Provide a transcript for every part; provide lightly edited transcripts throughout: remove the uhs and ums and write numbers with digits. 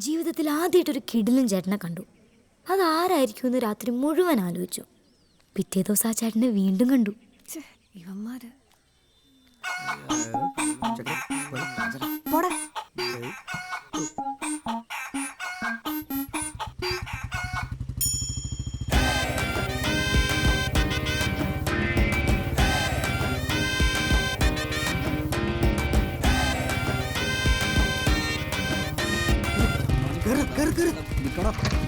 ജീവിതത്തിൽ ആദ്യമായിട്ടൊരു കിടിലും ചേട്ടനെ കണ്ടു. അതാരായിരിക്കുമെന്ന് രാത്രി മുഴുവൻ ആലോചിച്ചു. പിറ്റേ ദിവസം ആ ചേട്ടനെ വീണ്ടും കണ്ടു. ഇവന്മാര്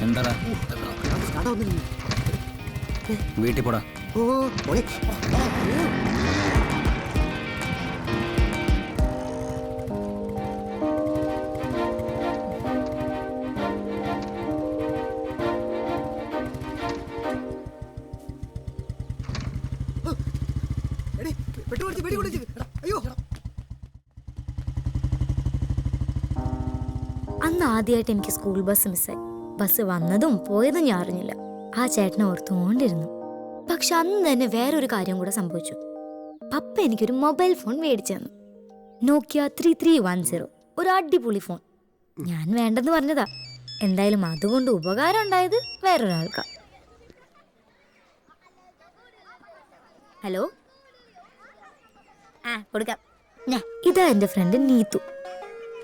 എന്താടാ വീട്ടിൽ പോടാ. അന്ന് ആദ്യമായിട്ട് എനിക്ക് സ്കൂൾ ബസ് മിസ്സായി. ബസ് വന്നതും പോയതും ഞാൻ അറിഞ്ഞില്ല. ആ ചേട്ടനെ ഓർത്തുകൊണ്ടിരുന്നു. പക്ഷെ അന്ന് തന്നെ വേറൊരു കാര്യം കൂടെ സംഭവിച്ചു. പപ്പ എനിക്കൊരു മൊബൈൽ ഫോൺ മേടിച്ചു തന്നു. നോക്കിയ 3310, ഒരു അടിപൊളി ഫോൺ. ഞാൻ വേണ്ടെന്ന് പറഞ്ഞതാ. എന്തായാലും അതുകൊണ്ട് ഉപകാരം ഉണ്ടായത് വേറൊരാൾക്കാ. ഹലോ, കൊടുക്കാം. ഇതാ എന്റെ ഫ്രണ്ട് നീതു.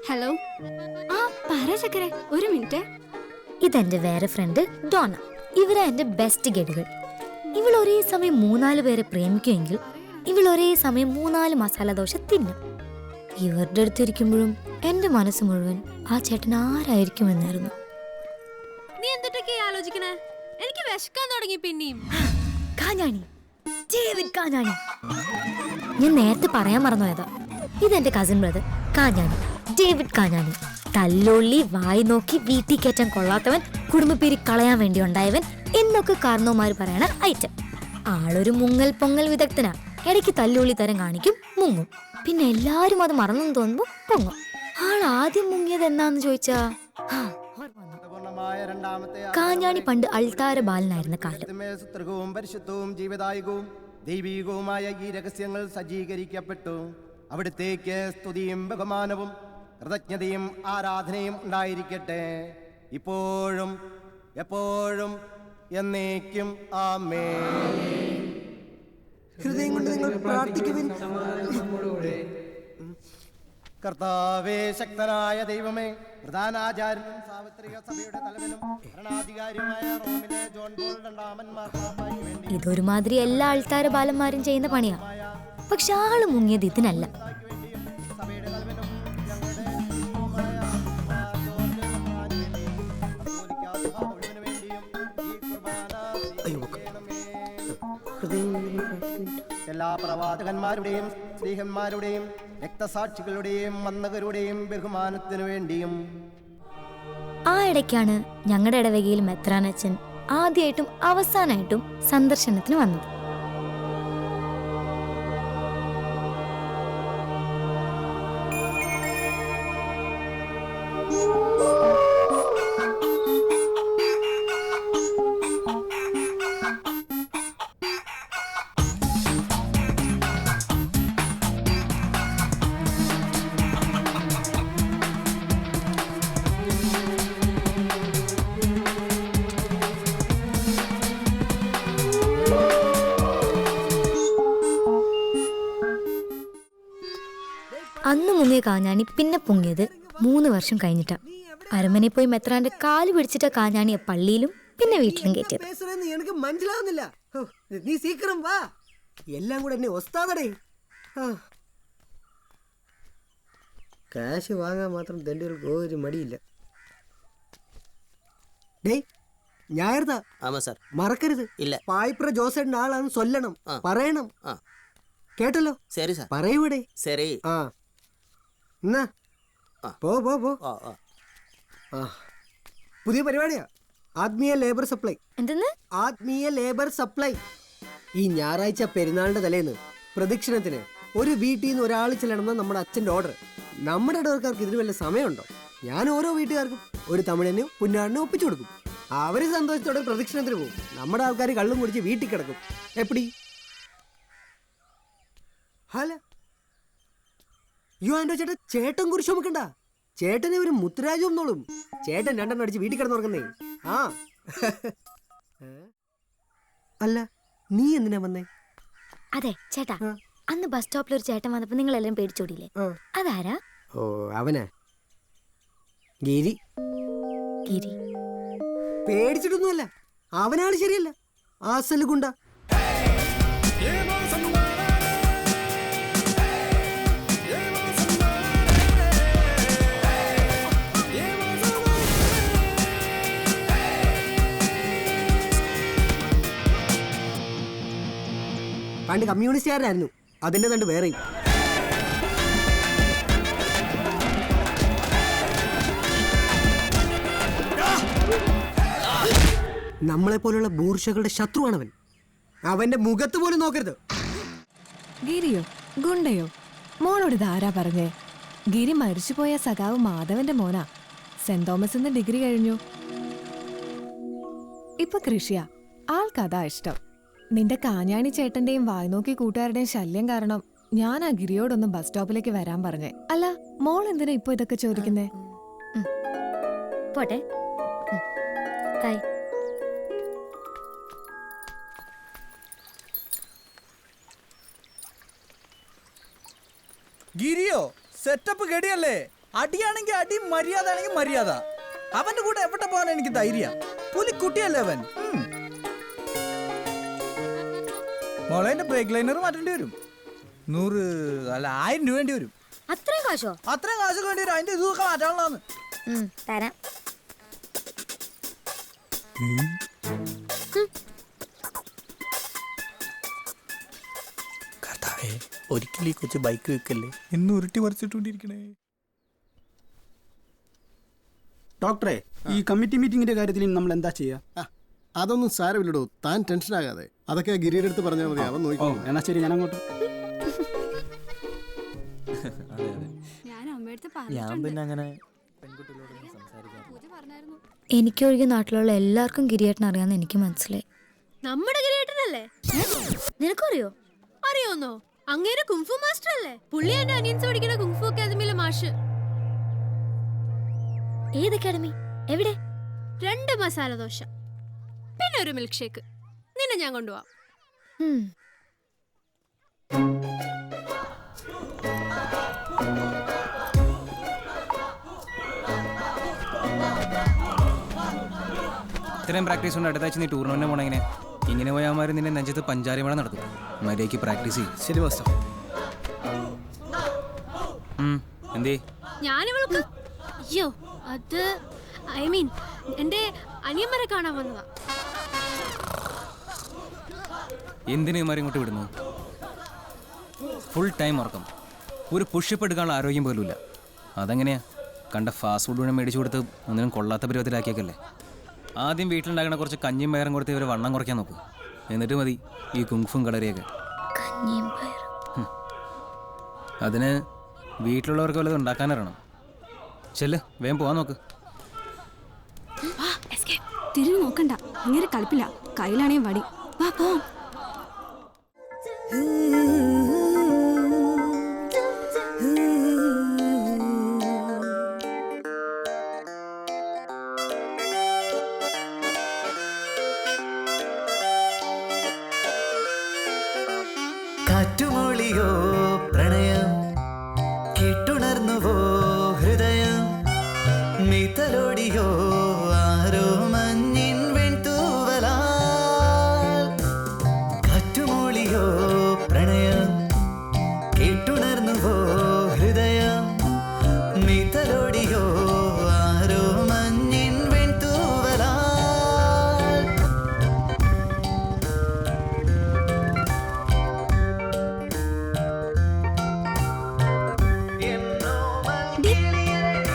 ഹലോ. ആ പറ ചക്കരെ, ഒരു മിനിറ്റ്. ഇതെന്റെ വേറെ ഫ്രണ്ട് ഡോണ. ഇവരാ എന്റെ ബെസ്റ്റ് ഗഡികൾ. ഇവൾ ഒരേ സമയം 3-4 പേരെ പ്രേമിക്കുമെങ്കിൽ ഇവൾ ഒരേ സമയം 3-4 മസാല ദോശ തിന്നും. ഇവരുടെ അടുത്തിരിക്കുമ്പോഴും എന്റെ മനസ്സ് മുഴുവൻ ആ ചേട്ടൻ ആരായിരിക്കുമെന്നായിരുന്നു. നീ എന്തൊക്കെ ആലോചിക്കണേ? എനിക്ക് വിശക്കാൻ തുടങ്ങി പിന്നെയും. കാഞ്ഞാണി, ഡേവിഡ് കാഞ്ഞാണി. ഞാൻ നേരത്തെ പറയാൻ മറന്നുപോയതാ. ഇതെന്റെ cousin brother Kanjani, David Kanjani. തല്ലുള്ളി, വായി നോക്കി, വീട്ടിൽ കയറ്റാൻ കൊള്ളാത്തവൻ, കുടുംബപ്പേരി കളയാൻ വേണ്ടി ഉണ്ടായവൻ എന്നൊക്കെ കാരണവന്മാര് പറയണ ഐറ്റം. ആളൊരു മുങ്ങൽ പൊങ്ങൽ വിദഗ്ധനാ. ഇടയ്ക്ക് തല്ലുള്ളി തരം കാണിക്കും, മുങ്ങും. പിന്നെ എല്ലാരും അത് മറന്നെന്ന് തോന്നുമ്പോ പൊങ്ങും. ആൾ ആദ്യം മുങ്ങിയത് എന്നാന്ന് ചോദിച്ചാ, കാഞ്ഞാണി പണ്ട് അൾത്താര ബാലനായിരുന്ന കാലം. പരിശുദ്ധവും ജീവദായകവും ദൈവീകവുമായ ഈ രഹസ്യങ്ങൾ സജ്ജീകരിക്കപ്പെട്ടു. അവിടുത്തേക്ക് സ്തുതിയും ബഹുമാനവും കൃതജ്ഞതയും ആരാധനയും ഉണ്ടായിരിക്കട്ടെ, ഇപ്പോഴും എപ്പോഴും എന്നേക്കും. ആമേൻ. ഹൃദയം കൊണ്ട് നിങ്ങൾ പ്രാർത്ഥിക്കുവിൻ. കർത്താവേ, ശക്തനായ ദൈവമേ, പ്രധാനാചാര്യനും സാർവത്രിക സഭയുടെ തലവനും ഭരണാധികാരിയുമായ റോമിലെ ജോൺ പോൾ രണ്ടാമൻ മാർപ്പാപ്പായ്ക്ക് വേണ്ടി ഇതൊരുമാതിരി എല്ലാ ആൾത്താര ബാലന്മാരും ചെയ്യുന്ന പണിയാ. പക്ഷെ ആള് മുങ്ങിയത് ഇതിനല്ല. എല്ലാ പ്രവാചകന്മാരുടെയും സ്ത്രീഹന്മാരുടെയും രക്തസാക്ഷികളുടെയും വന്ദകരുടെയും ബഹുമാനത്തിനു വേണ്ടിയും. ആ ഇടയ്ക്കാണ് ഞങ്ങളുടെ ഇടവകയിൽ മെത്രാനച്ചൻ ആദ്യമായിട്ടും അവസാനമായിട്ടും സന്ദർശനത്തിന് വന്നത്. അന്ന് മുങ്ങിയ കാഞ്ഞാണി പിന്നെ പൊങ്ങിയത് 3 വർഷം കഴിഞ്ഞിട്ടാ. അരമനെ പോയി മെത്രാന്റെ കാല് പിടിച്ചിട്ട കാഞ്ഞാണിയെ പള്ളിയിലും പിന്നെ വീട്ടിലും കയറ്റിയത്. എനിക്ക് മനസ്സിലാവുന്നില്ല. നീ സീക്കിരം വാ, എല്ലാം കൂടെ എന്നെ ഒസ്താദടേ. കാശ് വാങ്ങാൻ മാത്രം തെണ്ടികൾക്ക് ഒരു മടിയില്ല. ഞായർതാ മറക്കരുത്. ഇല്ല, പായ്പ്ര ജോസേട്ടന്റെ ആളാന്ന് ചൊല്ലണം, പറയണം. കേട്ടല്ലോ? ശരി സാർ, പറയൂടെ. ശരി. എന്നാ പോ പോ പോ. പുതിയ പരിപാടിയാ, ആത്മീയ ലേബർ സപ്ലൈ. എന്തെന്ന്? ആത്മീയ ലേബർ സപ്ലൈ. ഈ ഞായറാഴ്ച പെരുന്നാളിന്റെ തലേന്ന് പ്രദക്ഷിണത്തിന് ഒരു വീട്ടിൽ നിന്ന് ഒരാൾ ചെല്ലണമെന്ന നമ്മുടെ അച്ഛൻ്റെ ഓർഡർ. നമ്മുടെ ഇടവർക്കാർക്ക് ഇതിന് വല്ല സമയമുണ്ടോ? ഞാൻ ഓരോ വീട്ടുകാർക്കും ഒരു തമിഴനെയോ പുന്നാടിനെയോ ഒപ്പിച്ചു കൊടുക്കും. അവര് സന്തോഷത്തോടെ പ്രദക്ഷിണത്തിന് പോകും. നമ്മുടെ ആൾക്കാർ കള്ളും കുടിച്ച് വീട്ടിൽ കിടക്കും. എപ്പടി? ഹല യോ, എൻ്റെ ചേട്ടൻ കുരിശ് ചുമക്കണ്ട. ചേട്ടനെ ഒരു മുത്തുരാജ് ഒന്നോളും. ചേട്ടൻ രണ്ടെണ്ണം അടിച്ച് വീട്ടിൽ കിടന്നുറങ്ങുന്നേ. ആ അല്ല, നീ എന്തിനാ വന്നേ? അതെ ചേട്ടാ, ആ. അന്ന് ബസ് സ്റ്റോപ്പിൽ ഒരു ചേട്ടൻ വന്നപ്പോ നിങ്ങൾ എല്ലാരും പേടിച്ചോടിയില്ലേ? ആ. അതാരാ? ഓ, അവനാ ഗിരി. ഗിരി. പേടിച്ചിട്ടൊന്നുമല്ല, അവനാണ് ശരിയല്ല, ആസല് ഗുണ്ട. പണ്ട് കമ്മ്യൂണിസ്റ്റുകാരായിരുന്നു, അതിന്റെ തണ്ട് വേറെയും. നമ്മളെ പോലുള്ള ബൂർഷകളുടെ ശത്രുവാണവൻ. അവന്റെ മുഖത്ത് പോലും നോക്കരുത്. ഗിരിയോ ഗുണ്ടയോ? മോളോട് ഇതാരാ പറഞ്ഞേ? ഗിരി മരിച്ചുപോയ സഖാവ് മാധവന്റെ മോനാ. സെന്റ് തോമസിന്ന് ഡിഗ്രി കഴിഞ്ഞു. ഇപ്പൊ കൃഷിയാ. ആൾക്കതാ ഇഷ്ടം. നിന്റെ കാഞ്ഞാണി ചേട്ടന്റെയും വായ്നോക്കി കൂട്ടുകാരുടെയും ശല്യം കാരണം ഞാൻ ആ ഗിരിയോടൊന്ന് ബസ് സ്റ്റോപ്പിലേക്ക് വരാൻ പറഞ്ഞേ. അല്ല, മോൾ എന്തിനാ ഇപ്പൊ ഇതൊക്കെ ചോദിക്കുന്നേ? പോട്ടെ. തായ്. ഗിരിയോ സെറ്റപ്പ് ഗടിയല്ലേ? അടിയാണെങ്കിൽ അടി, മര്യാദ ആണെങ്കിൽ മര്യാദ. അവന്റെ കൂടെ എവിടെ പോകാൻ എനിക്ക് ധൈര്യ. പുലിക്കുട്ടിയല്ലേ അവൻ. മോളെ ബ്രേക്ക് ലൈനർ മാറ്റേണ്ടി വരും. 100 അല്ല 1000 രൂപ വേണ്ടി വരും. അത്രയും കാശോ? അത്രയും കാശൊക്കെ വേണ്ടി വരും. അതിന്റെ ഇതൊക്കെ മാറ്റാനുള്ളതാണ്. തരാം. കർത്താവേ, ഒരിക്കലും ഈ കൊച്ചു ബൈക്ക് വെക്കല്ലേ. ഇന്ന് ഉരുട്ടി മറിച്ചിട്ടുകൊണ്ടിരിക്കണേ. ഡോക്ടറെ, ഈ കമ്മിറ്റി മീറ്റിംഗിന്റെ കാര്യത്തിൽ നമ്മൾ എന്താ ചെയ്യാ? അതൊന്നും സാരമില്ലടോ, താൻ ടെൻഷൻ ആകാതെ. അതൊക്കെ ഗിരിയുടെ അടുത്ത് പറഞ്ഞാൽ മതി, അവൻ ഓ, നോക്കിക്കോ. എന്നാ ശരി, ഞാൻ അങ്ങോട്ട്. ഞാൻ പിന്നെ അങ്ങനെ എനിക്കൊഴികെ നാട്ടിലുള്ള എല്ലാവർക്കും ഗിരിയേട്ടൻ അറിയാന്ന് എനിക്ക് മനസ്സിലായി. നമ്മുടെ ഗിരിയേട്ടനല്ലേ? നിനക്കറിയോ? അറിയോന്നോ? അങ്ങേരെ കുങ്ഫു മാസ്റ്റർ അല്ലേ? പുള്ളി എന്റെ അനിയൻസ് പഠിക്കുന്ന കുങ്ഫു അക്കാദമിയിലെ മാഷ്. ഏത് അക്കാദമി? എവിടെ? 2 മസാല ദോശ പിന്നെ ഒരു മിൽക്ക് ഷേക്ക്. നിന്നെ ഞാൻ കൊണ്ടുപോവാം. ഇത്രയും പ്രാക്ടീസ് കൊണ്ട് അടുത്ത ആഴ്ച നീ ടൂർണമെന്റ് പോണെങ്ങനെ? ഇങ്ങനെ പോയാൽ നിന്നെ നെഞ്ചത്ത് പഞ്ചാരിമഴ നടക്കും. മര്യാദയ്ക്ക് പ്രാക്ടീസ് ചെയ്യും. ശരി മാസ്റ്റർ. എന്തേ? ഞാനിവൾക്ക് അയ്യോ അത് ഐ മീൻ എന്റെ അനിയന്മാരെ കാണാൻ വന്നതാ. എന്തിനു ഇമാരെ ഇങ്ങോട്ട് വിടുന്നു? ഫുൾ ടൈം ഉറക്കം. ഒരു പുഷപ്പ് എടുക്കാനുള്ള ആരോഗ്യം പോലും ഇല്ല. അതെങ്ങനെയാ? കണ്ട ഫാസ്റ്റ് ഫുഡ് മേടിച്ചു കൊടുത്ത് ഒന്നിനും കൊള്ളാത്ത പരുവത്തിലാക്കിയേക്കല്ലേ. ആദ്യം വീട്ടിലുണ്ടാക്കണ കുറച്ച് കഞ്ഞിയും പയറും കൊടുത്ത് ഇവർ വണ്ണം കുറയ്ക്കാൻ നോക്കും. എന്നിട്ട് മതി ഈ കുങ്ഫും കളറിയൊക്കെ. അതിന് വീട്ടിലുള്ളവർക്ക് വല്ലതും ഉണ്ടാക്കാനറിയണം. ചെല്ല്, വേഗം പോവാൻ നോക്ക്. തിരിഞ്ഞു നോക്കണ്ട, അങ്ങനെ കളിപ്പില്ല. കയ്യിലാണേ വടി. വാ പോ. കാറ്റുമൊളിയോ പ്രണയം, കേട്ടുണർന്നുവോ ഹൃദയം, നീതലോടിയോ ആരോ മഞ്ഞിൻ വെൺതൂവലാൽ. കാറ്റുമൊളിയോ പ്രണയം, കേട്ടുണർന്നുവോ ഹൃദയം, നീതലോടിയോ ആരോ മഞ്ഞിൻ വെൺതൂവലാൽ.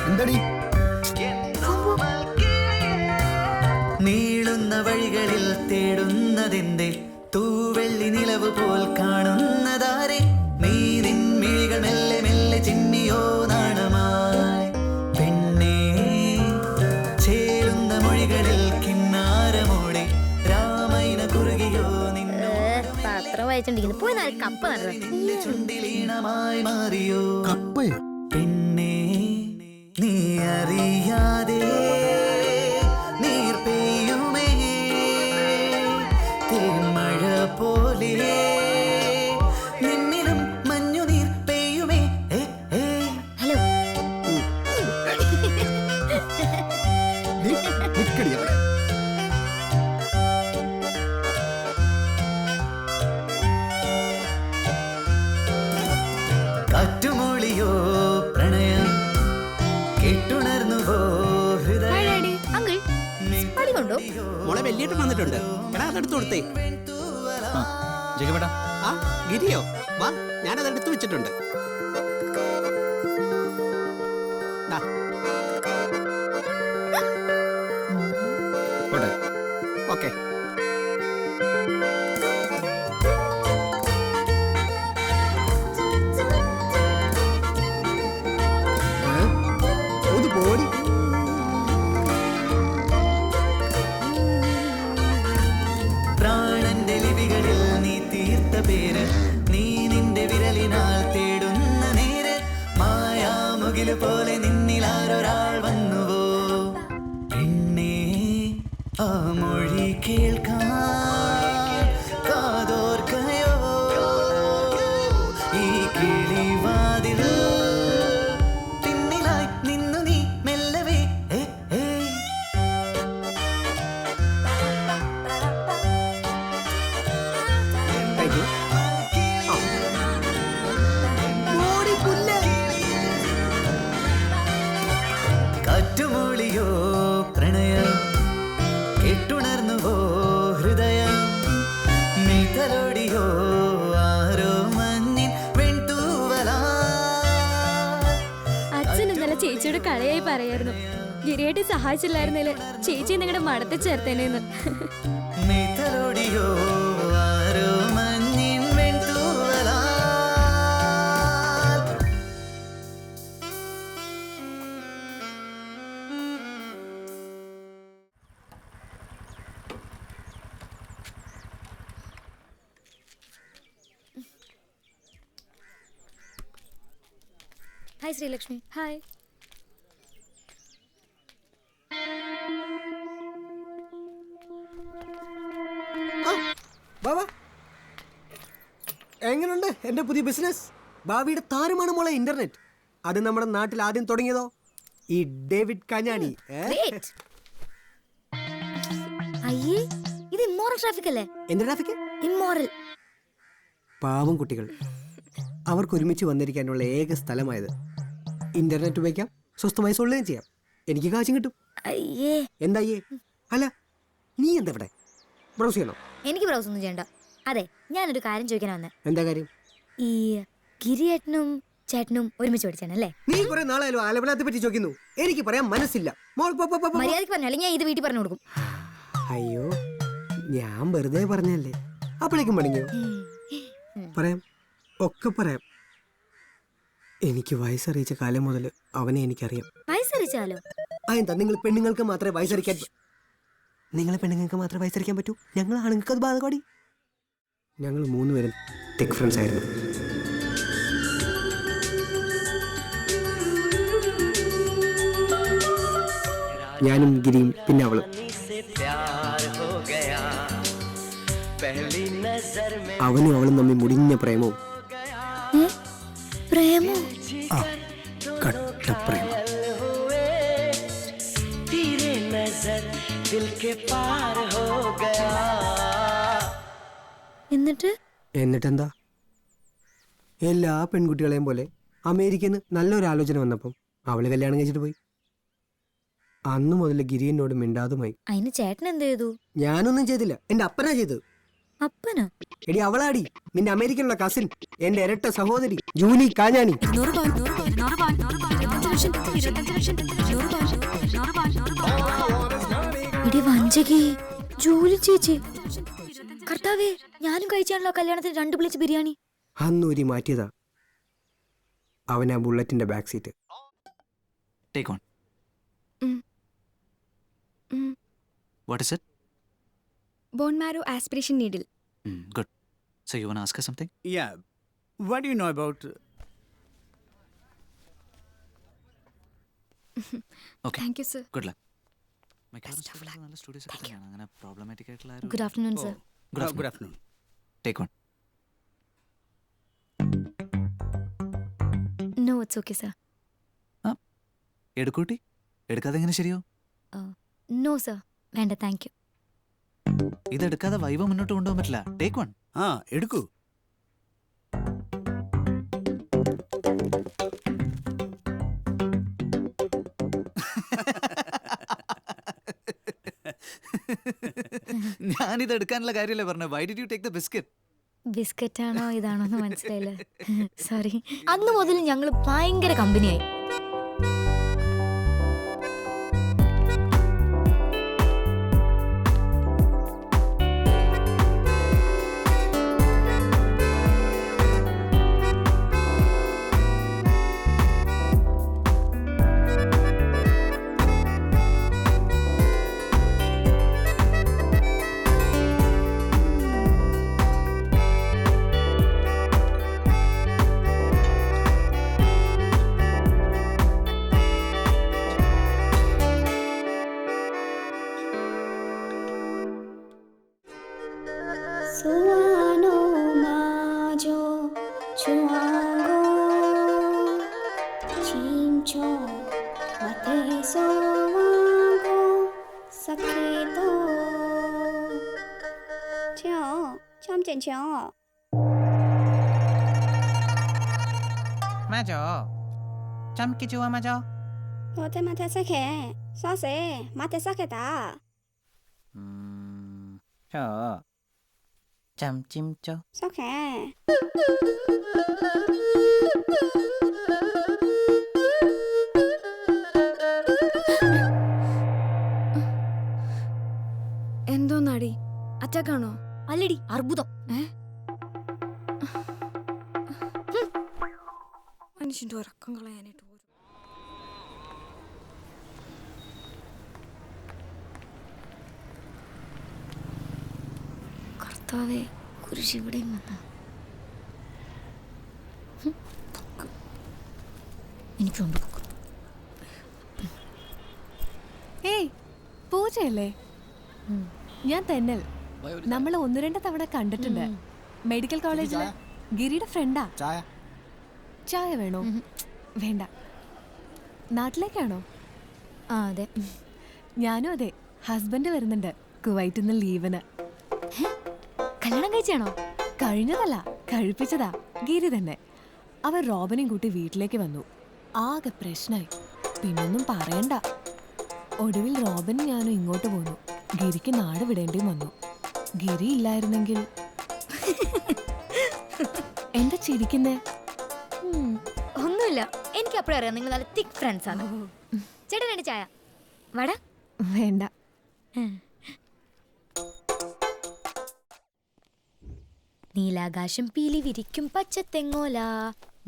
എന്താടി? നീളുന്ന വഴികളിൽ തേടുന്നതെന്തേ, തൂവെള്ളി നിലവ് പോൽ കാണുന്നതാരെ, നീ നിൻമിഴികൾ മെല്ലെ മെല്ലെ ചിന്നിയോ നാണമായി. പെണ്ണേ, ചേരുന്ന മൊഴികളിൽ കിന്നാരമോടെ രാമൈന കുറുകിയോ നിന്നോ, പത്രം വായിച്ചോണ്ടിരിക്കുന്നു. പോയി നാല് കപ്പ നിന്റെ ചുണ്ടിലീണമായി മാറിയോ. കപ്പയോ? പെണ്ണേ, നീ അറിയാതെ മോളെ വലിയേട്ടൻ വന്നിട്ടുണ്ട്. എടാ അതെടുത്ത് കൊടുത്തേ. ജഗബേട്ടാ ആ ഗിരിയോ വാ, ഞാനതെടുത്ത് വെച്ചിട്ടുണ്ട്. ദാ. പോട്ടെ. ഓക്കെ. ഒന്ന് പോടി. പ്രാണന്റെ ലിപികളിൽ നീ തീർത്ത പേര്, നീ നിന്റെ വിരലിനാൽ തേടുന്ന നേര്, മായാമുകില് പോലെ നിന്നിലാരൊരാൾ വന്നുവോ പെണ്ണേ, ആ മൊഴി കേൾക്കാൻ കാതോർക്കയോ ഈ കിളിവാതിൽ പിന്നിലായി നിന്നു നീ മെല്ലവേ താങ്ക് യു. പോടി പുല്ല്. കാറ്റുമൂളിയോ പ്രണയം കെട്ടുണർന്നുവോ ഹൃദയം, നീതലോടിയോ ആരോ മഞ്ഞിൻ വെൺതൂവലാ. അച്ഛൻ ഇന്നലെ ചേച്ചിയുടെ കളിയായി പറയായിരുന്നു, ഗിരിയേട്ടി സഹായിച്ചില്ലായിരുന്നേല് ചേച്ചി നിങ്ങളുടെ മടത്തിൽ ചേർത്തേനേന്ന്. നീതലോടിയോ ആരോ മഞ്ഞിൻ വെൺതൂവലാ. ഹായ് ശ്രീലക്ഷ്മി. ഹായ്. ബാബാ എങ്ങനുണ്ട് എന്റെ പുതിയ ബിസിനസ്? ഭാവിയുടെ താരമാണ് മോളെ ഇന്റർനെറ്റ്. അത് നമ്മുടെ നാട്ടിൽ ആദ്യം തുടങ്ങിയതോ ഈ ഡേവിഡ് കാഞ്ഞാണി. Wait. അയ്യേ, ഇത് ഇമ്മോറൽ ട്രാഫിക് അല്ലേ? എന്ത് ട്രാഫിക്? ഇമ്മോറൽ. പാവം കുട്ടികൾ, അവർക്ക് ഒരുമിച്ച് വന്നിരിക്കാനുള്ള ഏക സ്ഥലമായത്. ഇന്റർനെറ്റ് ഉപയോഗിക്കാം, സ്വസ്ഥമായി സൊള്ളുകയും ചെയ്യാം, എനിക്ക് കാശും കിട്ടും. അയ്യേ, എന്തായേ? അല്ല നീ എന്താ ഇവിടെ ബ്രൗസ് ചെയ്യണോ? എനിക്ക് ബ്രൗസ് ഒന്നും ചെയ്യണ്ട. അതെ, ഞാനൊരു കാര്യം ചോദിക്കാൻ വന്നേ. എന്താ കാര്യം? ഈ ഗിരിയേട്ടനും ചേട്ടനും ഒരുമിച്ച് പഠിച്ചാണല്ലേ? നീ കുറെ നാളായാലും ആലപനത്തെ പറ്റി ചോദിക്കുന്നു, എനിക്ക് പറയാൻ മനസ്സില്ല. മോൾ പോ, പോ, പോ, പോ. മര്യാദക്ക് പറഞ്ഞാലേ ഞാൻ ഇത് വീട്ടിൽ പറഞ്ഞു കൊടുക്കും. അയ്യോ, ഞാൻ വെറുതെ പറഞ്ഞല്ലേ. അപ്പോഴേക്കും പണിഞ്ഞോ? പറയാം, ഒക്കെ പറയാം. എനിക്ക് വയസ്സറിയിച്ച കാലം മുതൽ അവനെ എനിക്കറിയാം. വയസ്സറിച്ചാലോ? അതെന്താ, നിങ്ങൾ പെണ്ണുങ്ങൾക്ക് മാത്രമേ വയസ്സറിക്കാൻ നിങ്ങളെ പെണ്ണുങ്ങൾക്ക് മാത്രമേ വയസ്സറിക്കാൻ പറ്റൂ? ഞങ്ങൾ ആണുങ്ങൾക്ക് അത് ബാധകടി. ഞങ്ങൾ മൂന്നുപേരും ടെക് ഫ്രണ്ട്സ് ആയിരുന്നു. ഞാനും ഗിരിയും പിന്നെ അവളും. അവനും അവളും തമ്മിൽ മുടിഞ്ഞ പ്രേമവും. പ്രേമോ? ആ, കട്ട പ്രേമം. എന്നിട്ടെന്താ, എല്ലാ പെൺകുട്ടികളെയും പോലെ അമേരിക്കന്ന് നല്ലൊരു ആലോചന വന്നപ്പം അവള് കല്യാണം കഴിച്ചിട്ട് പോയി. അന്നു മുതൽ ഗിരി എന്നോട് മിണ്ടാതുമായി. അതിന് ചേട്ടൻ എന്ത് ചെയ്തു? ഞാനൊന്നും ചെയ്തില്ല, എന്റെ അപ്പനാ ചെയ്തത്. അപ്പനോ? എടി അവളാടി നിന്റെ അമേരിക്കനുള്ള കസിൻ, എന്റെ ഇരട്ട സഹോദരി ജൂലി കാഞ്ഞാണി. ഇടി വഞ്ചകി, ജൂലി ചേച്ചി. കർത്താവേ, ഞാനും കഴിച്ചാണല്ലോ കല്യാണത്തിന് 2 പ്ലേറ്റ് ബിരിയാണി. അന്നൂരി മാറ്റിയതാ അവനാ ബുള്ളറ്റിന്റെ back seat. Take one. What is it? Bone marrow aspiration needle. Good. So you want to ask her something? Yeah. What do you know about... Okay. Thank you, sir. Good luck. നല്ല studios ഒക്കെ തന്നെയാണ്. അങ്ങനെ problematic ആയിട്ടുള്ള ആരും. Good afternoon sir. Good afternoon. Take one. No, it's okay sir. എടുക്കൂട്ടി, എടുക്കാതെ എങ്ങനെ ശരിയോ? നോ സർ, വേണ്ട, താങ്ക് യു. ഇതെടുക്കാതെ വൈബ് മുന്നോട്ട് കൊണ്ടുപോകാൻ പറ്റില്ല. Take one. ആ, എടുക്കൂ. ഞാനിത് എടുക്കാനുള്ള കാര്യമല്ലേ പറഞ്ഞത്. Why did you take the biscuit? Biscuit ആണോ ഇതാണോ എന്ന് മനസ്സിലായില്ല. സോറി. അന്ന് മുതൽ ഞങ്ങൾ ഭയങ്കര കമ്പനിയായി. 맞아. 참기 좋아 맞아. 너한테 맡아 sak해. sauce 맡아 sak해다. 저 참찜죠. sak해. എന്തോന്നാടി, അറ്റാക്കാണോ? അല്ലടി, അർബുദം. മനുഷ്യന്റെ ഉറക്കം കളയാനായിട്ട് കർത്താവേ, കുരിശ് ഇവിടെയും വന്നു. എനിക്കുണ്ട്. ഏയ്, പൂജയല്ലേ? ഞാൻ തെന്നൽ. നമ്മൾ 1-2 തവണ കണ്ടിട്ടുണ്ട്. മെഡിക്കൽ കോളേജില് ഗിരിയുടെ ഫ്രണ്ടാ. ചായ വേണോ? വേണ്ട. നാട്ടിലേക്കാണോ? ആ അതെ. ഞാനും അതെ. ഹസ്ബൻഡ് വരുന്നുണ്ട് കുവൈറ്റിൽ നിന്ന് ലീവിന്. കല്യാണം കഴിച്ചാണോ? കഴിഞ്ഞതല്ല, കഴിപ്പിച്ചതാ. ഗിരി തന്നെ. അവർ റോബിനെയും കൂട്ടി വീട്ടിലേക്ക് വന്നു. ആകെ പ്രശ്നമായി. പിന്നൊന്നും പറയണ്ട. ഒടുവിൽ റോബിനും ഞാനും ഇങ്ങോട്ട് പോന്നു. ഗിരിക്ക് നാട് വിടേണ്ടിയും വന്നു. ഗിരി ഇല്ലായിരുന്നെങ്കിൽ. എന്താ ചിരിക്കുന്നേ? ഒന്നുമില്ല. എനിക്ക് അപ്പോഴും അറിയാം നിങ്ങൾ നല്ല തിക് ഫ്രണ്ട്സ് ആണ്. ചേട്ടൻ രണ്ട് ചായ വട? വേണ്ട. നീലാകാശം പീലി വിരിക്കും പച്ചത്തെങ്ങോല.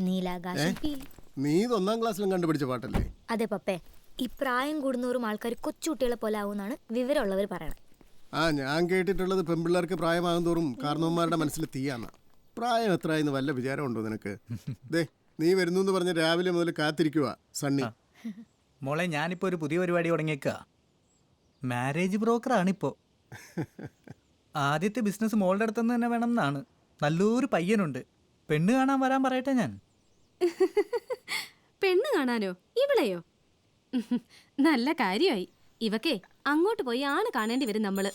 നീലാകാശം പീലി. നീ ഇത് 1ാം ക്ലാസ്സിലും കണ്ടുപിടിച്ച പാട്ടല്ലേ? അതെ പപ്പേ. ഈ പ്രായം കൂടുന്നവരും ആൾക്കാർ കൊച്ചുകുട്ടികളെ പോലെ ആവുമെന്നാണ് വിവരമുള്ളവർ പറയണത്. ഞാൻ കേട്ടിട്ടുള്ളത് പെൺപിള്ളേർക്ക് പ്രായമാകും തോറും കാരണവന്മാരുടെ മനസ്സിൽ തീയാന്ന. പ്രായം എത്രയെന്ന് വല്ല വിചാരമുണ്ടോ നിനക്ക്? ദേ, നീ വരുന്നു എന്ന് പറഞ്ഞ് രാവിലെ മുതൽ കാത്തിരിക്കുക സണ്ണി. മോളെ, ഞാനിപ്പോ ഒരു പുതിയ പരിപാടി തുടങ്ങിയേക്കുക. മാരേജ് ബ്രോക്കറാണിപ്പോ. ആദ്യത്തെ ബിസിനസ് മോളുടെ അടുത്തുനിന്ന് തന്നെ വേണം എന്നാണ്. നല്ലൊരു പയ്യനുണ്ട്. പെണ്ണ് കാണാൻ വരാൻ പറയട്ടെ ഞാൻ. പെണ്ണ് കാണാനോ? ഇവളെയോ? നല്ല കാര്യമായി. ഇവക്കേ അങ്ങോട്ട് പോയി ആണ് കാണേണ്ടി വരും നമ്മള്.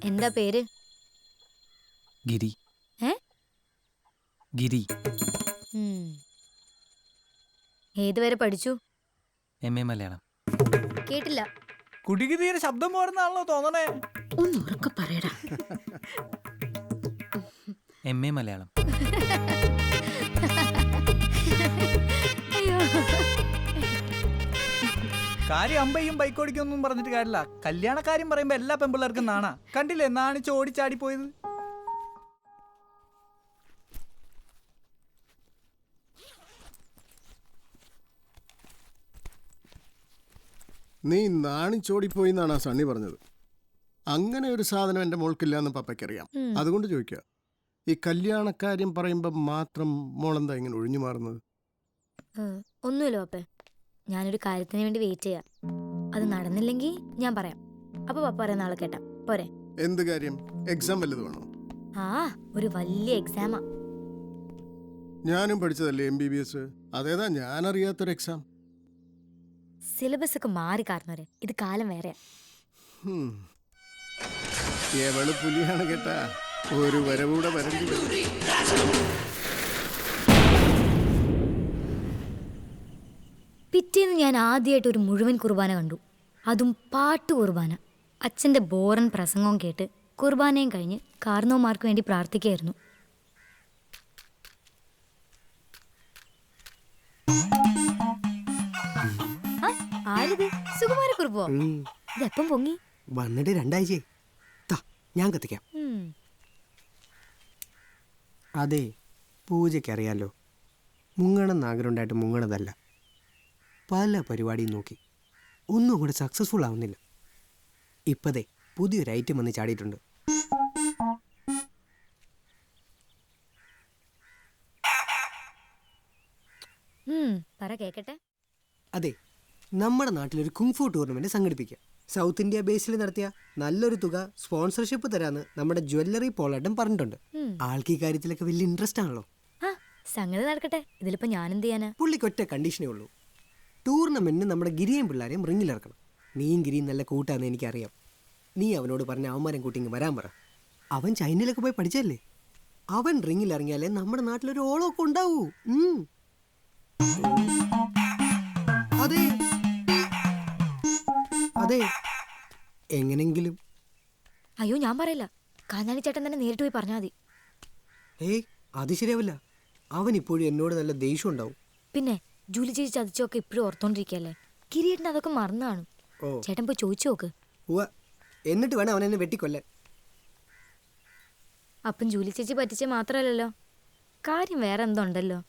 എന്താ പേര്? ഗിരി. ഏ? ഗിരി. ഏതുവരെ പഠിച്ചു? MA മലയാളം. കേട്ടില്ല. കുട്ടിക്ക് തീരെ ശബ്ദം പോരുന്നാണല്ലോ തോന്നണേ. ഒന്ന് ഉറക്കെ പറയടാ. MA മലയാളം. കാര്യം അമ്പയും ബൈക്കോടിക്കൊന്നും പറഞ്ഞിട്ട് കാര്യമില്ല. കല്യാണക്കാര്യം പറയുമ്പോ എല്ലാ പെമ്പിള്ളേർക്കും നാണാ. കണ്ടില്ലേ നാണിച്ച് ഓടിച്ചാടി പോയത്. നീ നാണിച്ചോടിപ്പോയി എന്നാണ് ആ സണ്ണി പറഞ്ഞത്. അങ്ങനെ ഒരു സാധനം എൻ്റെ മോൾക്കില്ല എന്ന് പപ്പയ്ക്കറിയാം. അതുകൊണ്ട് ചോദിക്കുക, ഈ കല്യാണക്കാര്യം പറയുമ്പോൾ മാത്രം മോളെന്താ ഇങ്ങനെ ഒഴിഞ്ഞു മാറുന്നത്? ഒന്നുമില്ല പപ്പേ, ഞാനൊരു കാര്യത്തിന് വേണ്ടി വെയിറ്റ് ചെയ്യാം. അത് നടന്നില്ലെങ്കിൽ ഞാൻ പറയാം. അപ്പൊ പപ്പ പറയുന്ന ആളെ കേട്ടാ പോരെ? എന്ത് കാര്യം? എക്സാം വല്ലത് വേണോ? ആ, ഒരു വലിയ എക്സാമാ. ഞാനും പഠിച്ചതല്ലേ MBBS. അതേതാ ഞാനറിയാത്തൊരു എക്സാം? സിലബസ് ഒക്കെ മാറി കാരണവരെ, ഇത് കാലം വേറെയാ. എവള് പുലിയാണ് കേട്ടാ. ഒരു വരവൂടെ വരണ്ടി വരും. പിറ്റേന്ന് ഞാൻ ആദ്യമായിട്ട് ഒരു മുഴുവൻ കുർബാന കണ്ടു. അതും പാട്ടു കുർബാന. അച്ഛൻ്റെ ബോറൻ പ്രസംഗവും കേട്ട് കുർബാനയും കഴിഞ്ഞ് കാർന്നോമാർക്ക് വേണ്ടി പ്രാർത്ഥിക്കുകയായിരുന്നു. ആരിത്? സുകുമാരക്കുറുപ്പോ? ഇതെപ്പം പൊങ്ങി? വന്നിട്ട് 2 ആഴ്ച. ഞാൻ കത്തിക്കാം. അതെ, പൂജയ്ക്കറിയാലോ, മുങ്ങണം ആഗ്രഹമുണ്ടായിട്ട് മുങ്ങണതല്ല. പല പരിപാടിയും നോക്കി, ഒന്നും കൂടെ സക്സസ്ഫുൾ ആവുന്നില്ല. ഇപ്പതേ പുതിയൊരു ഐറ്റം വന്ന് ചാടിയിട്ടുണ്ട്. പറ കേക്കട്ടെ. അതെ, നമ്മുടെ നാട്ടിലൊരു കുങ്ഫു ടൂർണമെന്റ് സംഘടിപ്പിക്കുക. സൗത്ത് ഇന്ത്യ ബേസിൽ നടത്തിയ നല്ലൊരു തുക സ്പോൺസർഷിപ്പ് തരാന്ന് നമ്മുടെ ജ്വല്ലറി പോളേട്ടൻ പറഞ്ഞിട്ടുണ്ട്. ആൾക്ക് ഈ കാര്യത്തിലൊക്കെ വലിയ ഇൻട്രസ്റ്റ് ആണല്ലോ. സംഗതി നടക്കട്ടെ, ഇതിലിപ്പോ ഞാൻ എന്ത് ചെയ്യാനാ? പുള്ളിക്ക് ഒറ്റ കണ്ടീഷനേ ഉള്ളൂ, ടൂർണമെന്റിന് നമ്മുടെ ഗിരിയും പിള്ളേരെയും റിങ്ങിലിറക്കണം. നീയും ഗിരിയും നല്ല കൂട്ടാന്ന് എനിക്കറിയാം. നീ അവനോട് പറഞ്ഞ അവന്മാരും കൂട്ടിങ്ങ് വരാൻ പറ. അവൻ ചൈനയിലൊക്കെ പോയി പഠിച്ചല്ലേ. അവൻ റിങ്ങിലിറങ്ങിയാലേ നമ്മുടെ നാട്ടിലൊരു ഓളമൊക്കെ ഉണ്ടാവൂ. അതെ അതെ, എങ്ങനെങ്കിലും. അയ്യോ, ഞാൻ പറയില്ല. കാഞ്ഞാണി ചേട്ടൻ തന്നെ നേരിട്ട് പോയി പറഞ്ഞാൽ മതി. ഏയ്, അത് ശരിയാവില്ല. അവൻ ഇപ്പോഴും എന്നോട് നല്ല ദേഷ്യം ഉണ്ടാവും. പിന്നെ ജൂലി ചേച്ചി ചതിച്ചൊക്കെ ഇപ്പോഴും ഓർത്തോണ്ടിരിക്കല്ലേ. കിരീട്ടിന് അതൊക്കെ മറന്നു കാണും. ചേട്ടൻ പോയി ചോദിച്ചു നോക്ക്. എന്നിട്ട് വേണം അവൻ എന്നെ വെട്ടിക്കൊല്ലാൻ. അപ്പം ജൂലി ചേച്ചി പറ്റിച്ച മാത്രല്ലല്ലോ, കാര്യം വേറെ എന്തോ ഉണ്ടല്ലോ.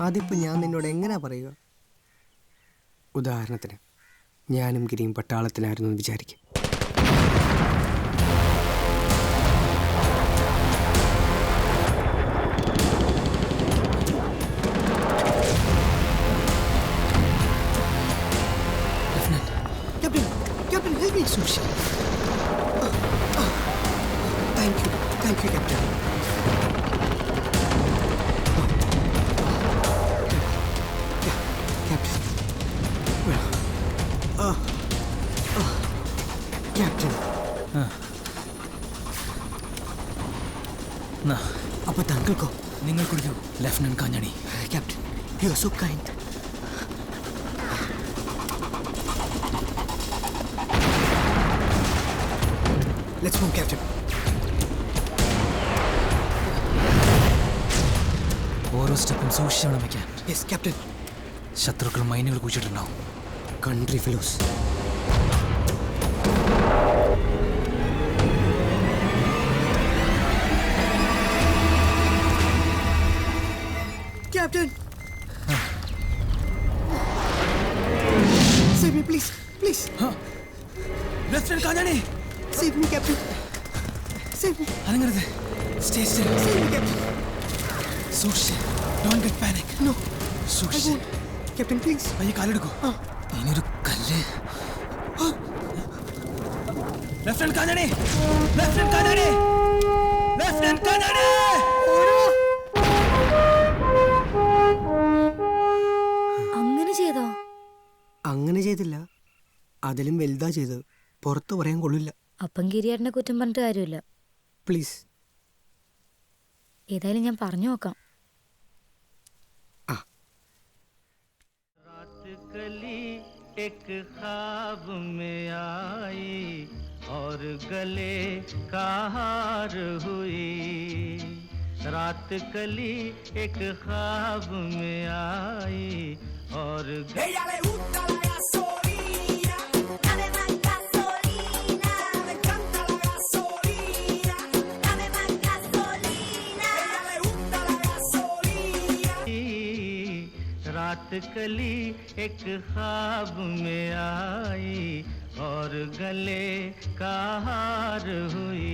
അതിപ്പോ ഞാൻ നിന്നോട് എങ്ങനെയാ പറയുക? ഉദാഹരണത്തിന്, ഞാനും ഗിരിയും പട്ടാളത്തിലായിരുന്നു എന്ന് വിചാരിക്കും. Thank you, Captain. Captain. Captain. അപ്പൊ താങ്കൾക്കോ? നിങ്ങൾ കുടിക്കൂ, lieutenant Kanjani. Captain, you are so kind. Let's move, Captain. ഓരോ സ്റ്റെപ്പും സൂക്ഷിച്ചാണ് വയ്ക്കാൻ. Yes captain. ശത്രുക്കൾ മൈനുകൾ കുഴിച്ചിട്ടുണ്ടാവും. Country fellows. Captain, save me please, please. Lieutenant Kanjani, save me captain, save me. അനങ്ങരുത്, stay still. Save me captain. സൂക്ഷിച്ച്, ഡോണ്ട് ഗെറ്റ് പാനിക്. നോ, സൂക്ഷിച്ച്. Captain please. പയ്യെ കാലെടുക്കൂ. ഇനിയൊരു കല്ല്. Lieutenant Kanjani, lieutenant Kanjani, lieutenant Kanjani. അങ്ങനെ ചെയ്തോ? അങ്ങനെ ചെയ്തില്ല, അതിലും വലുതാ ചെയ്തത്. പുറത്ത് പറയാൻ കൊള്ളില്ല. അപ്പം ഗിരിയേട്ടനെ കുറ്റം പറഞ്ഞിട്ട് കാര്യമില്ല. പ്ലീസ്. ഏതായാലും ഞാൻ പറഞ്ഞു നോക്കാം. एक ख्वाब में आई और गले का हार हुई, रात कली एक ख्वाब में आई और रात कली एक ख्वाब में आई और गले का हार हुई.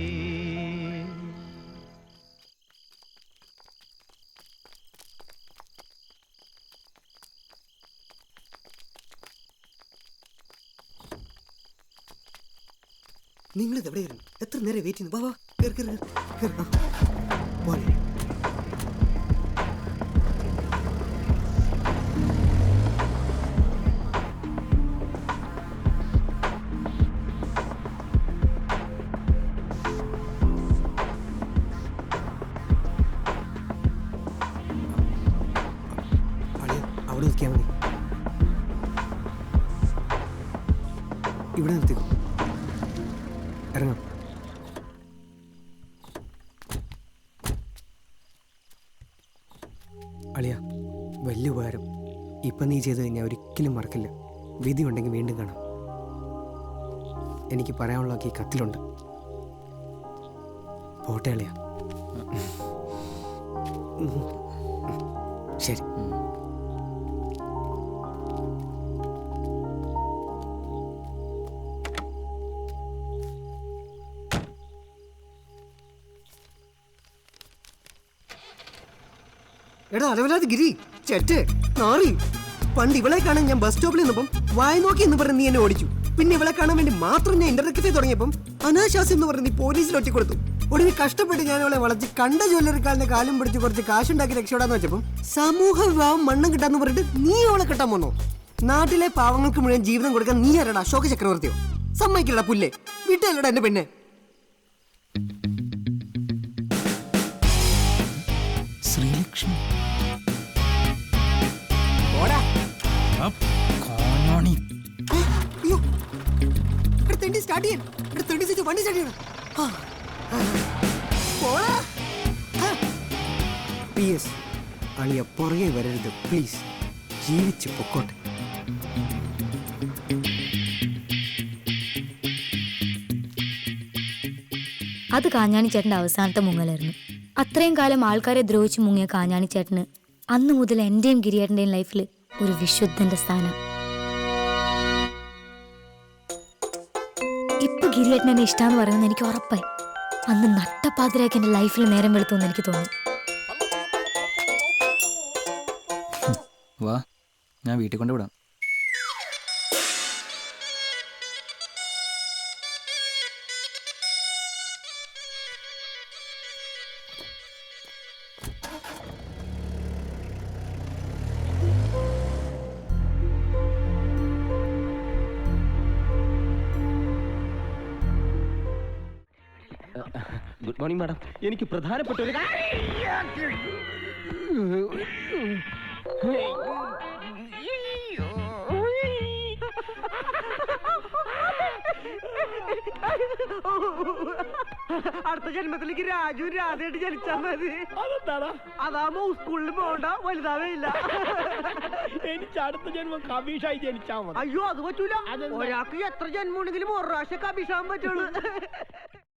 നിങ്ങളിത് എവിടെയായിരുന്നു? എത്ര നേരം വെയിറ്റ് ചെയ്യുന്നു? വാ വാ കേറ് കേറ് കേറ്. പോലെ അവിടെ നിൽക്കാൻ മതി. ഇവിടെ നിർത്തിക്കോ. ഇറങ്ങാം. അളിയ വലിയ ഉപകാരം. ഇപ്പം നീ ചെയ്തത് ഞാൻ ഒരിക്കലും മറക്കില്ല. വിധി ഉണ്ടെങ്കിൽ വീണ്ടും കാണാം. എനിക്ക് പറയാനുള്ളതൊക്കെ ഈ കത്തിലുണ്ട്. പോട്ടെ അളിയ. ശരി. എടാ അലവലാതെ ഗിരി ചെറ്റ് നാറി. പണ്ട് ഇവളെ കാണാൻ ഞാൻ ബസ് സ്റ്റോപ്പിൽ നിന്നപ്പം വായ നോക്കി എന്ന് പറഞ്ഞ് നീ എന്നെ ഓടിച്ചു. പിന്നെ ഇവളെ കാണാൻ വേണ്ടി മാത്രം ഞാൻ ഇന്റർനെറ്റ് ചെയ്ത് തുടങ്ങിയപ്പം അനാശാസ്യം എന്ന് പറഞ്ഞ് നീ പോലീസിൽ ഒറ്റ കൊടുത്തു. ഒടുവിൽ കഷ്ടപ്പെട്ട് ഞാൻ അവളെ വളച്ച് കണ്ട ജ്വല്ലറിക്കാരന്റെ കാലം പിടിച്ച് കുറച്ച് കാശുണ്ടാക്കി രക്ഷപ്പെടാന്ന് വെച്ചപ്പം സമൂഹ വിവാഹം മണ്ണം കിട്ടാന്ന് പറഞ്ഞിട്ട് നീ അവളെ കെട്ടാൻ വന്നോ? നാട്ടിലെ പാവങ്ങൾക്ക് മുഴുവൻ ജീവിതം കൊടുക്കാൻ നീ ആരാടാ? അശോക ചക്രവർത്തിയോ? സമ്മതിക്കില്ലടാ പുല്ലേ. വിട്ടല്ലടാ എന്റെ പെണ്ണെ. ശ്രീലക്ഷ്മി സ്റ്റാർട്ട് ചെയ്യാൻ വണ്ടി സ്റ്റാർട്ട് ചെയ്യണം. PS അളിയ പുറകെ വരരുത് പ്ലീസ്. ജീവിച്ച് പൊക്കോട്ടെ. അത് കാഞ്ഞാണി ചേട്ടൻ്റെ അവസാനത്തെ മുങ്ങലായിരുന്നു. അത്രയും കാലം ആൾക്കാരെ ദ്രോഹിച്ച് മുങ്ങിയ കാഞ്ഞാണി ചേട്ടന് അന്ന് മുതൽ എൻ്റെയും ഗിരിയേട്ടൻ്റെയും ലൈഫിൽ ഒരു വിശുദ്ധന്റെ സ്ഥാനം. ഇപ്പൊ ഗിരിയേട്ടൻ എന്നെ ഇഷ്ടമെന്ന് പറയുന്നത് എനിക്ക് ഉറപ്പായി. അന്ന് നട്ടപ്പാതിരാക്കി എൻ്റെ ലൈഫിൽ നേരം വെളുത്തുമെന്ന് എനിക്ക് തോന്നി. വാ, ഞാൻ വീട്ടിൽ കൊണ്ടുവിടാം. Good morning madam. എനിക്ക് പ്രധാനപ്പെട്ട ഒരു അടുത്ത ജന്മത്തിലേക്ക് രാജു രാധയായിട്ട് ജനിച്ചാൽ മതി. അതെന്താണ്? അതാകുമ്പോ സ്കൂളിൽ പോകണ്ട, വലുതാവേയില്ല. എനിക്ക് അടുത്ത ജന്മം കബീഷായി ജനിച്ചാൽ മതി. അയ്യോ അത് പറ്റൂല. ഒരാൾക്ക് എത്ര ജന്മം ഉണ്ടെങ്കിലും ഒരു പ്രാവശ്യം കബീഷാൻ പറ്റുള്ളൂ.